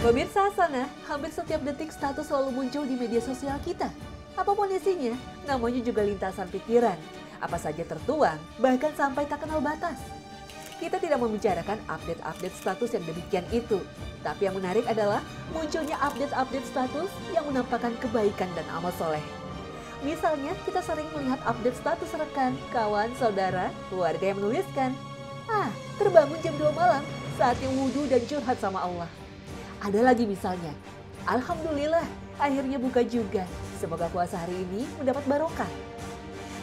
Pemirsa sana, hampir setiap detik status selalu muncul di media sosial kita. Apapun isinya, namanya juga lintasan pikiran. Apa saja tertuang, bahkan sampai tak kenal batas. Kita tidak membicarakan update-update status yang demikian itu. Tapi yang menarik adalah munculnya update-update status yang menampakkan kebaikan dan amal soleh. Misalnya, kita sering melihat update status rekan, kawan, saudara, keluarga yang menuliskan, terbangun jam 2 malam, saatnya wudhu dan curhat sama Allah. Ada lagi misalnya, alhamdulillah akhirnya buka juga, semoga puasa hari ini mendapat barokah.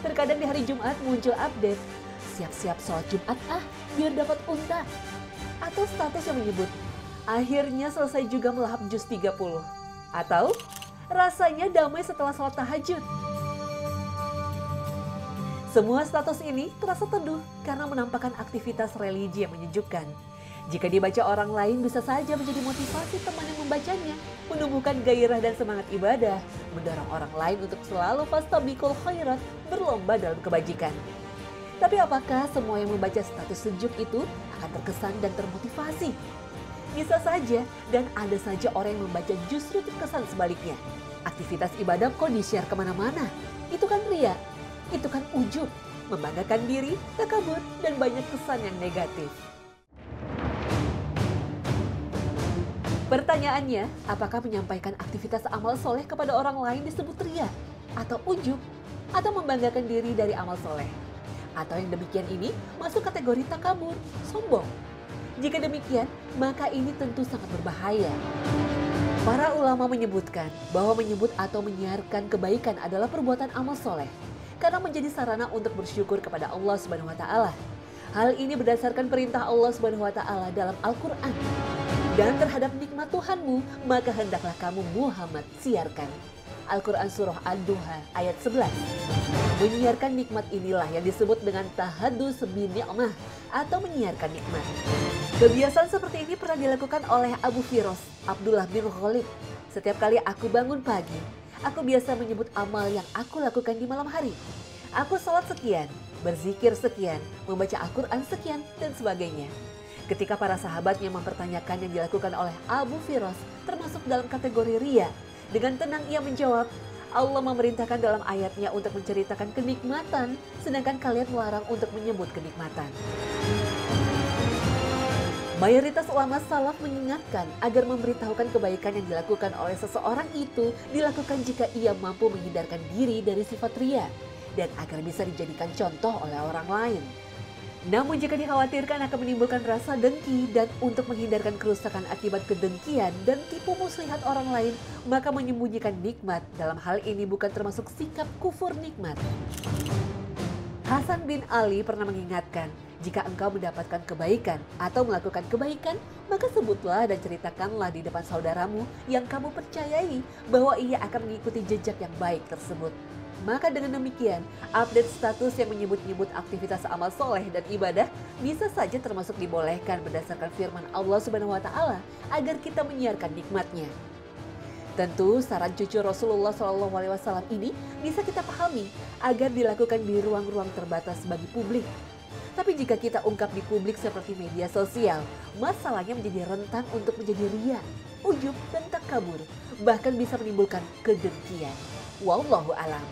Terkadang di hari Jumat muncul update, siap-siap sholat Jumat biar dapat unta. Atau status yang menyebut, akhirnya selesai juga melahap juz 30. Atau, rasanya damai setelah sholat tahajud. Semua status ini terasa teduh karena menampakkan aktivitas religi yang menyejukkan. Jika dibaca orang lain bisa saja menjadi motivasi teman yang membacanya, menumbuhkan gairah dan semangat ibadah, mendorong orang lain untuk selalu fastabiqul khairat, berlomba dalam kebajikan. Tapi apakah semua yang membaca status sejuk itu akan terkesan dan termotivasi? Bisa saja, dan ada saja orang yang membaca justru terkesan sebaliknya. Aktivitas ibadah kok di-share kemana-mana? Itu kan ria, itu kan ujub, membanggakan diri, takabur, dan banyak kesan yang negatif. Pertanyaannya, apakah menyampaikan aktivitas amal soleh kepada orang lain disebut ria, atau ujub, atau membanggakan diri dari amal soleh? Atau yang demikian ini masuk kategori takabur, sombong? Jika demikian, maka ini tentu sangat berbahaya. Para ulama menyebutkan bahwa menyebut atau menyiarkan kebaikan adalah perbuatan amal soleh, karena menjadi sarana untuk bersyukur kepada Allah Subhanahu wa Ta'ala. Hal ini berdasarkan perintah Allah Subhanahu wa Ta'ala dalam Al-Quran. Dan terhadap nikmat Tuhanmu, maka hendaklah kamu Muhammad siarkan. Al-Quran Surah Ad-Duha ayat 11. Menyiarkan nikmat inilah yang disebut dengan tahadus bin ni'mah atau menyiarkan nikmat. Kebiasaan seperti ini pernah dilakukan oleh Abu Firas, Abdullah bin Khalid. Setiap kali aku bangun pagi, aku biasa menyebut amal yang aku lakukan di malam hari. Aku sholat sekian, berzikir sekian, membaca Al-Quran sekian, dan sebagainya. Ketika para sahabatnya mempertanyakan yang dilakukan oleh Abu Firas termasuk dalam kategori ria, dengan tenang ia menjawab, Allah memerintahkan dalam ayatnya untuk menceritakan kenikmatan, sedangkan kalian melarang untuk menyebut kenikmatan. Mayoritas ulama salaf mengingatkan agar memberitahukan kebaikan yang dilakukan oleh seseorang itu dilakukan jika ia mampu menghindarkan diri dari sifat ria, dan agar bisa dijadikan contoh oleh orang lain. Namun jika dikhawatirkan akan menimbulkan rasa dengki dan untuk menghindarkan kerusakan akibat kedengkian dan tipu muslihat orang lain, maka menyembunyikan nikmat dalam hal ini bukan termasuk sikap kufur nikmat. Hasan bin Ali pernah mengingatkan, jika engkau mendapatkan kebaikan atau melakukan kebaikan, maka sebutlah dan ceritakanlah di depan saudaramu yang kamu percayai bahwa ia akan mengikuti jejak yang baik tersebut. Maka dengan demikian, update status yang menyebut-nyebut aktivitas amal soleh dan ibadah bisa saja termasuk dibolehkan berdasarkan firman Allah Subhanahu wa Ta'ala agar kita menyiarkan nikmatnya. Tentu saran cucu Rasulullah SAW ini bisa kita pahami agar dilakukan di ruang-ruang terbatas bagi publik. Tapi jika kita ungkap di publik seperti media sosial, masalahnya menjadi rentan untuk menjadi ria, ujub, dan takabur, bahkan bisa menimbulkan kedengkian. Wallahu a'lam.